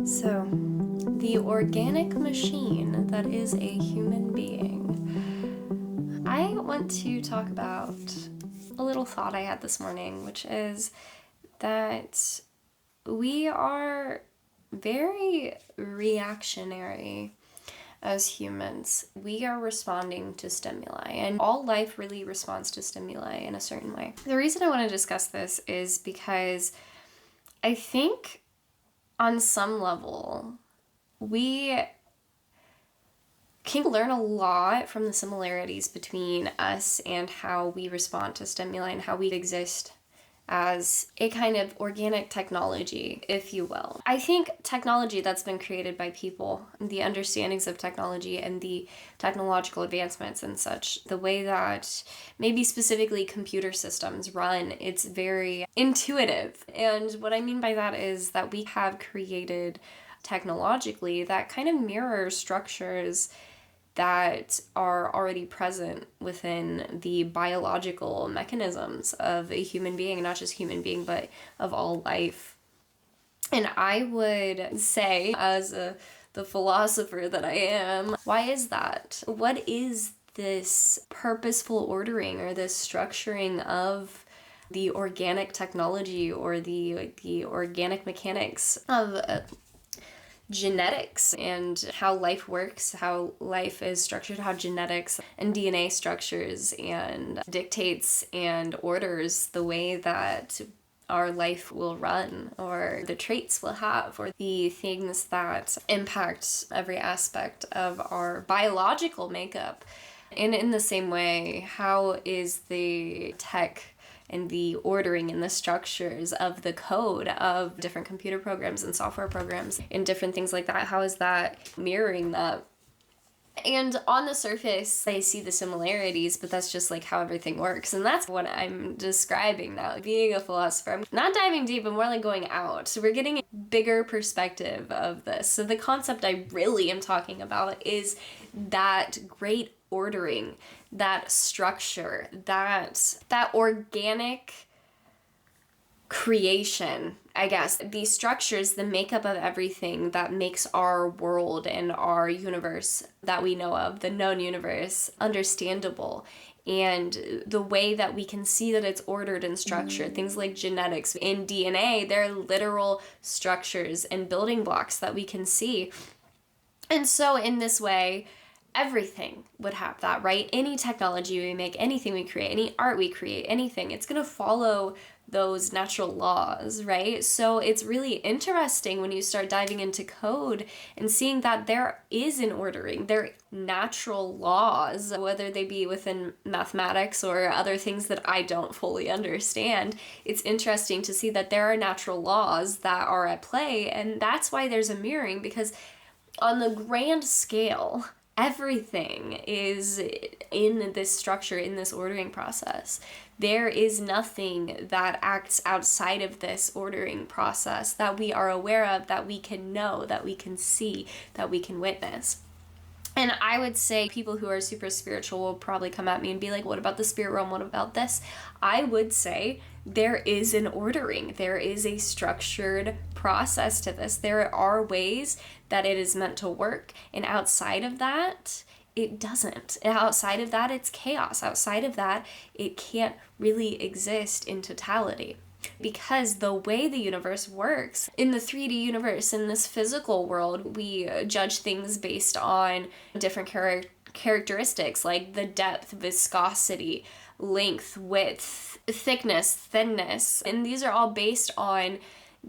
So, the organic machine that is a human being. I want to talk about a little thought I had this morning, which is that we are very reactionary as humans. We are responding to stimuli, and all life really responds to stimuli in a certain way. The reason I want to discuss this is because I think on some level, we can learn a lot from the similarities between us and how we respond to stimuli and how we exist as a kind of organic technology, if you will. I think technology that's been created by people, the understandings of technology and the technological advancements and such, the way that maybe specifically computer systems run, it's very intuitive. And what I mean by that is that we have created technologically that kind of mirror structures that are already present within the biological mechanisms of a human being, not just human being, but of all life. And I would say, as the philosopher that I am, why is that? What is this purposeful ordering or this structuring of the organic technology or the organic mechanics of genetics and how life works, how life is structured, how genetics and DNA structures and dictates and orders the way that our life will run, or the traits we'll have, or the things that impact every aspect of our biological makeup. And in the same way, how is the tech and the ordering and the structures of the code of different computer programs and software programs and different things like that, how is that mirroring that? And on the surface, I see the similarities, but that's just like how everything works. And that's what I'm describing now. Being a philosopher, I'm not diving deep, but more like going out. So we're getting a bigger perspective of this. So the concept I really am talking about is that great ordering, that structure, that organic creation, I guess. These structures, the makeup of everything that makes our world and our universe that we know of, the known universe, understandable. And the way that we can see that it's ordered and structured, things like genetics in DNA, they're literal structures and building blocks that we can see. And so in this way, everything would have that, right? Any technology we make, anything we create, any art we create, anything, it's going to follow those natural laws, right? So it's really interesting when you start diving into code and seeing that there is an ordering, there are natural laws, whether they be within mathematics or other things that I don't fully understand. It's interesting to see that there are natural laws that are at play, and that's why there's a mirroring, because on the grand scale, everything is in this structure, in this ordering process. There is nothing that acts outside of this ordering process that we are aware of, that we can know, that we can see, that we can witness. And I would say people who are super spiritual will probably come at me and be like, what about the spirit realm? What about this? I would say there is an ordering. There is a structured process to this. There are ways that it is meant to work. And outside of that, it doesn't. Outside of that, it's chaos. Outside of that, it can't really exist in totality. Because the way the universe works, in the 3D universe, in this physical world, we judge things based on different characteristics like the depth, viscosity, length, width, thickness, thinness. And these are all based on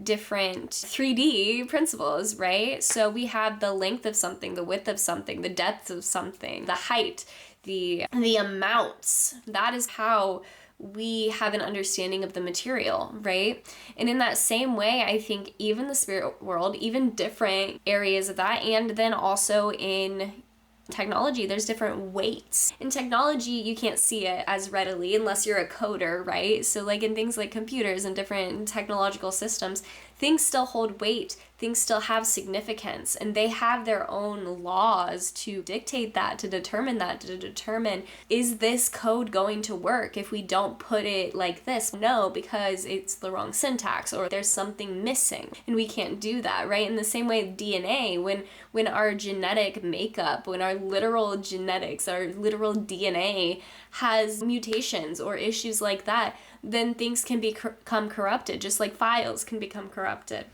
different 3D principles, right? So we have the length of something, the width of something, the depth of something, the height, the amounts. That is how we have an understanding of the material, right? And in that same way, I think even the spirit world, even different areas of that, and then also in technology, there's different weights. In technology, you can't see it as readily unless you're a coder, right? So like in things like computers and different technological systems, things still hold weight, things still have significance, and they have their own laws to dictate that, to determine, is this code going to work if we don't put it like this? No, because it's the wrong syntax, or there's something missing, and we can't do that, right? In the same way, DNA, when our genetic makeup, when our literal genetics, our literal DNA has mutations or issues like that, then things can become corrupted, just like files can become corrupted.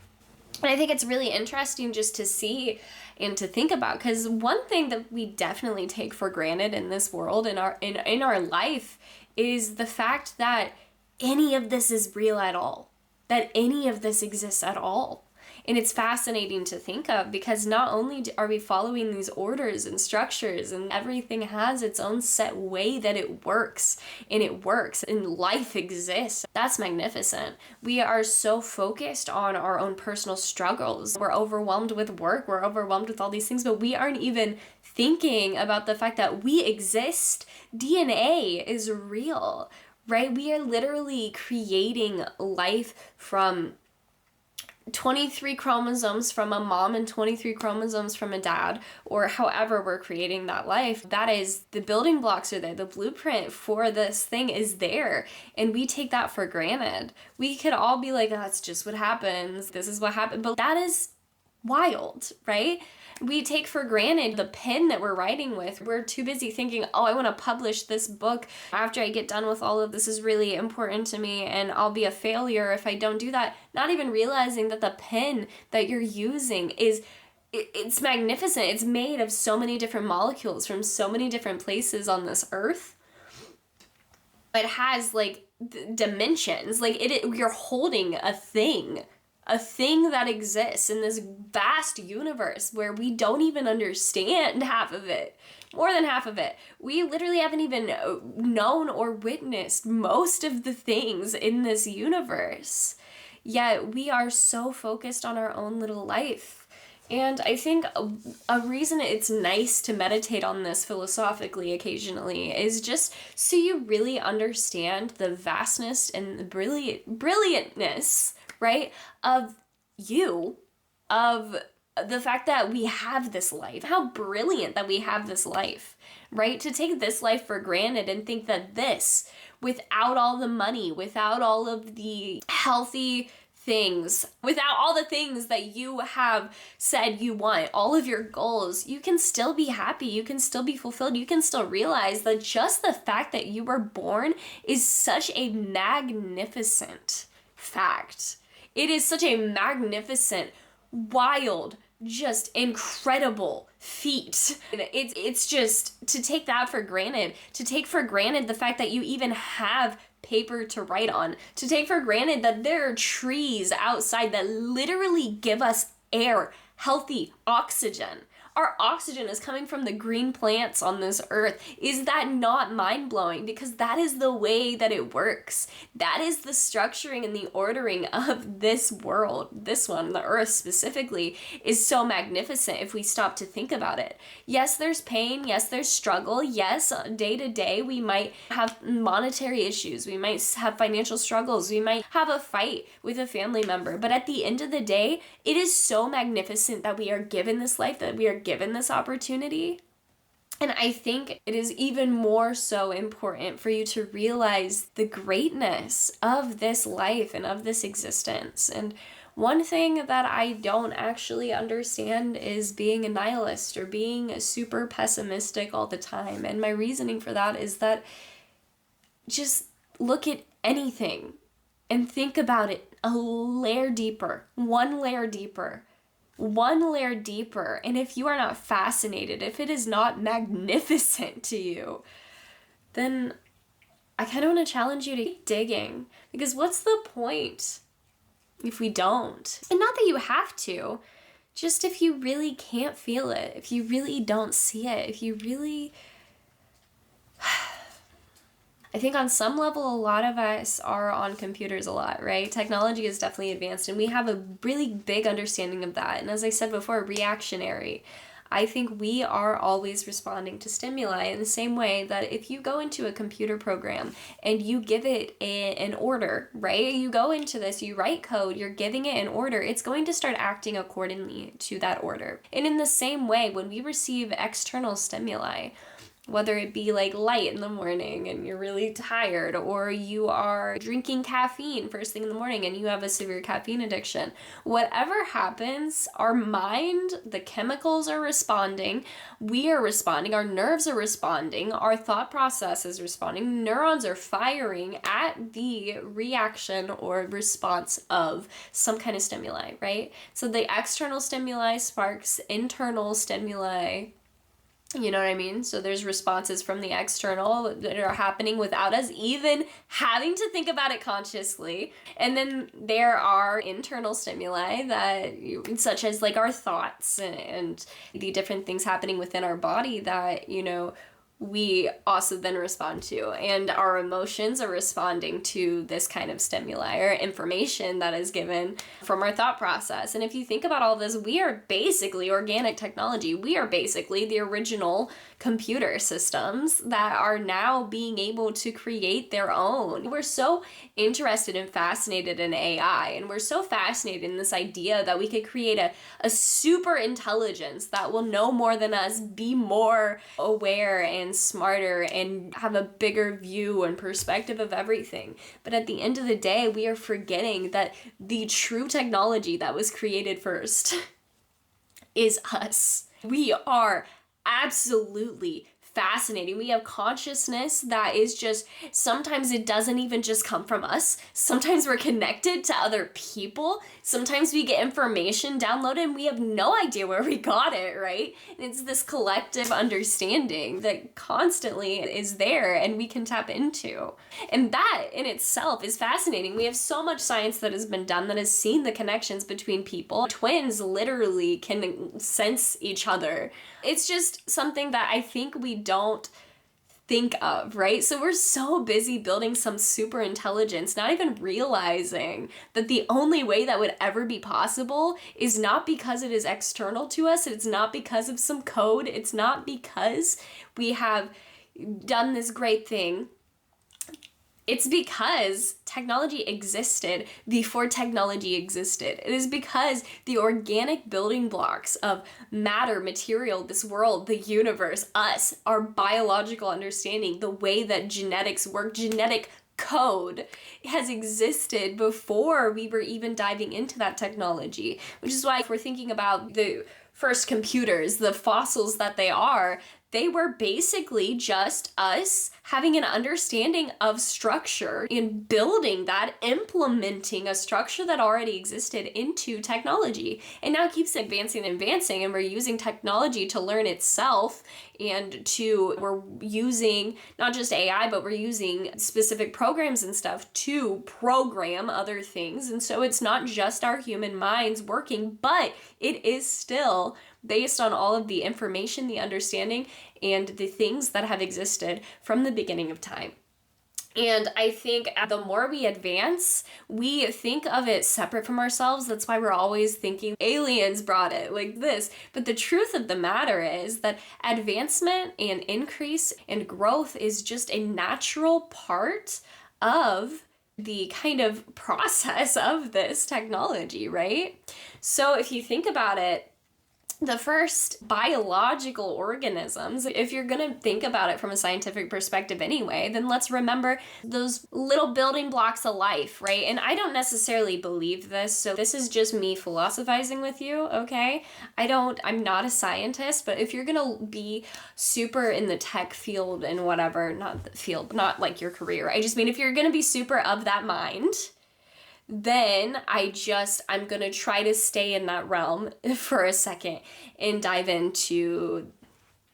And I think it's really interesting just to see and to think about, because one thing that we definitely take for granted in this world, in our life, is the fact that any of this is real at all, that any of this exists at all. And it's fascinating to think of, because not only are we following these orders and structures, and everything has its own set way that it works, and life exists. That's magnificent. We are so focused on our own personal struggles. We're overwhelmed with work, we're overwhelmed with all these things, but we aren't even thinking about the fact that we exist. DNA is real, right? We are literally creating life from 23 chromosomes from a mom and 23 chromosomes from a dad, or however we're creating that life. That is, the building blocks are there, the blueprint for this thing is there, and we take that for granted. We could all be like, oh, that's just what happens, this is what happened, but that is wild, right? We take for granted the pen that we're writing with. We're too busy thinking, oh, I want to publish this book after I get done with all of this, is really important to me, and I'll be a failure if I don't do that. Not even realizing that the pen that you're using it's magnificent. It's made of so many different molecules from so many different places on this earth. It has like dimensions. Like you're holding a thing that exists in this vast universe where we don't even understand half of it, more than half of it. We literally haven't even known or witnessed most of the things in this universe. Yet we are so focused on our own little life. And I think a reason it's nice to meditate on this philosophically occasionally is just so you really understand the vastness and the brilliantness, right, of you, of the fact that we have this life, how brilliant that we have this life, right? To take this life for granted and think that this, without all the money, without all of the healthy things, without all the things that you have said you want, all of your goals, you can still be happy, you can still be fulfilled, you can still realize that just the fact that you were born is such a magnificent fact. It is such a magnificent, wild, just incredible feat. It's just to take that for granted, to take for granted the fact that you even have paper to write on, to take for granted that there are trees outside that literally give us air, healthy oxygen. Our oxygen is coming from the green plants on this earth. Is that not mind-blowing? Because that is the way that it works. That is the structuring and the ordering of this world. This one, the earth specifically, is so magnificent if we stop to think about it. Yes, there's pain. Yes, there's struggle. Yes, day to day we might have monetary issues. We might have financial struggles. We might have a fight with a family member. But at the end of the day, it is so magnificent that we are given this life, that we are given this opportunity. And I think it is even more so important for you to realize the greatness of this life and of this existence. And one thing that I don't actually understand is being a nihilist or being super pessimistic all the time. And my reasoning for that is that just look at anything and think about it a layer deeper, one layer deeper. And if you are not fascinated, if it is not magnificent to you, then I kind of want to challenge you to keep digging. Because what's the point if we don't? And not that you have to, just if you really can't feel it, if you really don't see it, if you really... I think on some level, a lot of us are on computers a lot, right? Technology is definitely advanced, and we have a really big understanding of that. And as I said before, reactionary. I think we are always responding to stimuli in the same way that if you go into a computer program and you give it an order, right? You go into this, you write code, you're giving it an order, it's going to start acting accordingly to that order. And in the same way, when we receive external stimuli, whether it be like light in the morning and you're really tired, or you are drinking caffeine first thing in the morning and you have a severe caffeine addiction, whatever happens, our mind, the chemicals are responding, we are responding, our nerves are responding, our thought process is responding, neurons are firing at the reaction or response of some kind of stimuli, right? So the external stimuli sparks internal stimuli. You know what I mean? So there's responses from the external that are happening without us even having to think about it consciously. And then there are internal stimuli such as like our thoughts and the different things happening within our body that, we also then respond to, and our emotions are responding to this kind of stimuli or information that is given from our thought process. And if you think about all this, we are basically organic technology. We are basically the original computer systems that are now being able to create their own. We're so interested and fascinated in AI, and we're so fascinated in this idea that we could create a super intelligence that will know more than us, be more aware and smarter, and have a bigger view and perspective of everything. But at the end of the day, we are forgetting that the true technology that was created first is us. We are absolutely fascinating. We have consciousness that is just, sometimes it doesn't even just come from us. Sometimes we're connected to other people. Sometimes we get information downloaded and we have no idea where we got it, right? And it's this collective understanding that constantly is there and we can tap into. And that in itself is fascinating. We have so much science that has been done that has seen the connections between people. Twins literally can sense each other. It's just something that I think we don't think of, right? So we're so busy building some super intelligence, not even realizing that the only way that would ever be possible is not because it is external to us. It's not because of some code. It's not because we have done this great thing. It's because technology existed before technology existed. It is because the organic building blocks of matter, material, this world, the universe, us, our biological understanding, the way that genetics work, genetic code has existed before we were even diving into that technology. Which is why if we're thinking about the first computers, the fossils that they were basically just us having an understanding of structure and building that, implementing a structure that already existed into technology. And now it keeps advancing and advancing, and we're using technology to learn itself, and we're using not just AI, but we're using specific programs and stuff to program other things. And so it's not just our human minds working, but it is still based on all of the information, the understanding, and the things that have existed from the beginning of time. And I think the more we advance, we think of it separate from ourselves. That's why we're always thinking aliens brought it, like this. But the truth of the matter is that advancement and increase and growth is just a natural part of the kind of process of this technology, right? So if you think about it, the first biological organisms, if you're going to think about it from a scientific perspective anyway, then let's remember those little building blocks of life, right? And I don't necessarily believe this, so this is just me philosophizing with you, okay? I'm not a scientist, but if you're going to be super in the tech field and whatever, not the field, not like your career, I just mean if you're going to be super of that mind, then I'm going to try to stay in that realm for a second and dive into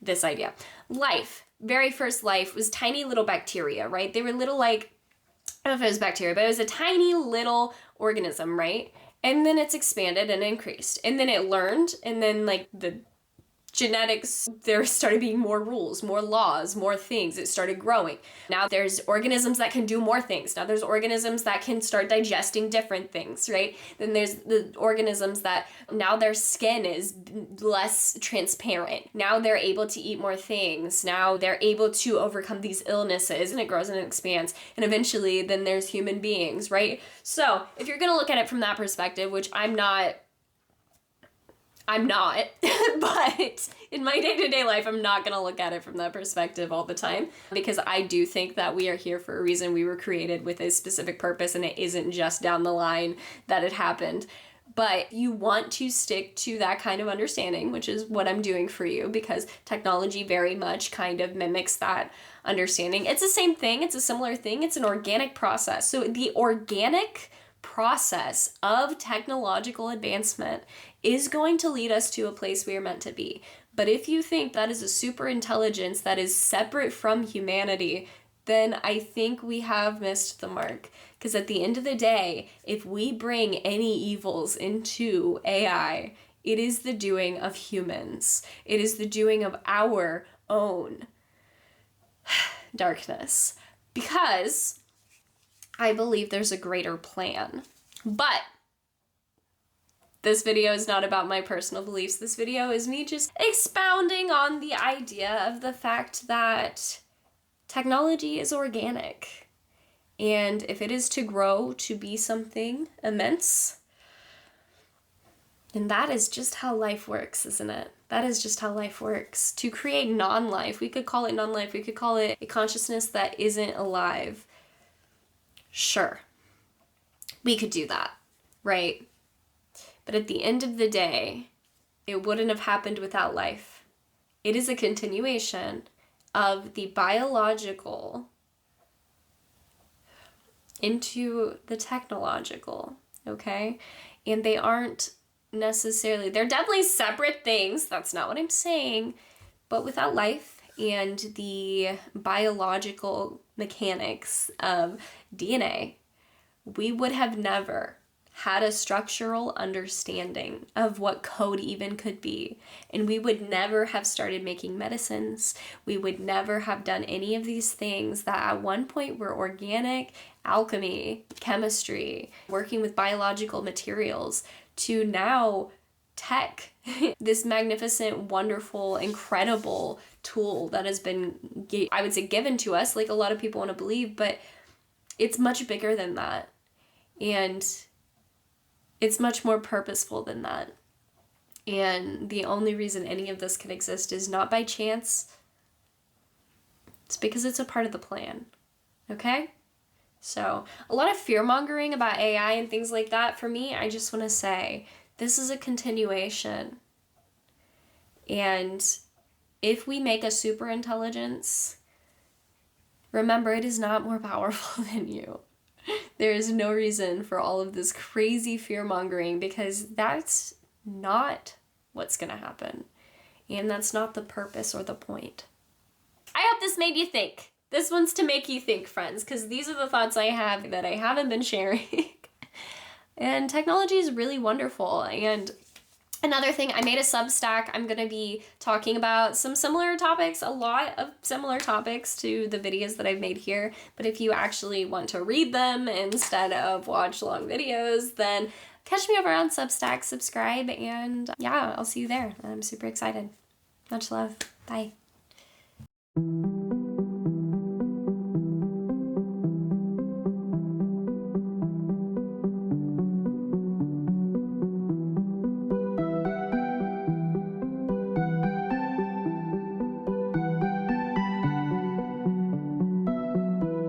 this idea. Life, very first life was tiny little bacteria, right? They were little like, I don't know if it was bacteria, but it was a tiny little organism, right? And then it's expanded and increased. And then it learned, and then like the genetics, there started being more rules, more laws, more things. It started growing. Now there's organisms that can do more things. Now there's organisms that can start digesting different things, right? Then there's the organisms that now their skin is less transparent. Now they're able to eat more things. Now they're able to overcome these illnesses, and it grows and it expands. And eventually then there's human beings, right? So if you're going to look at it from that perspective, which I'm not, but in my day-to-day life, I'm not going to look at it from that perspective all the time, because I do think that we are here for a reason. We were created with a specific purpose, and it isn't just down the line that it happened. But you want to stick to that kind of understanding, which is what I'm doing for you, because technology very much kind of mimics that understanding. It's the same thing. It's a similar thing. It's an organic process. So the organic process of technological advancement is going to lead us to a place we are meant to be. But if you think that is a super intelligence that is separate from humanity, then I think we have missed the mark. Because at the end of the day, if we bring any evils into AI, it is the doing of humans. It is the doing of our own darkness. Because I believe there's a greater plan. But this video is not about my personal beliefs. This video is me just expounding on the idea of the fact that technology is organic. And if it is to grow to be something immense, then that is just how life works, isn't it? That is just how life works. To create non-life, we could call it non-life, we could call it a consciousness that isn't alive. Sure, we could do that, right? But at the end of the day, it wouldn't have happened without life. It is a continuation of the biological into the technological, okay? And they aren't necessarily, they're definitely separate things. That's not what I'm saying. But without life and the biological mechanics of DNA, we would have never had a structural understanding of what code even could be. And we would never have started making medicines. We would never have done any of these things that at one point were organic, alchemy, chemistry, working with biological materials, to now tech, this magnificent, wonderful, incredible tool that has been, I would say, given to us, like a lot of people want to believe, but it's much bigger than that. And it's much more purposeful than that. And the only reason any of this can exist is not by chance. It's because it's a part of the plan. Okay? So, a lot of fear-mongering about AI and things like that, for me, I just want to say, this is a continuation. And if we make a super intelligence, remember, it is not more powerful than you. There is no reason for all of this crazy fear-mongering, because that's not what's going to happen. And that's not the purpose or the point. I hope this made you think. This one's to make you think, friends, because these are the thoughts I have that I haven't been sharing. And technology is really wonderful. And another thing, I made a Substack. I'm going to be talking about some similar topics, a lot of similar topics to the videos that I've made here. But if you actually want to read them instead of watch long videos, then catch me over on Substack, subscribe, and yeah, I'll see you there. I'm super excited. Much love. Bye.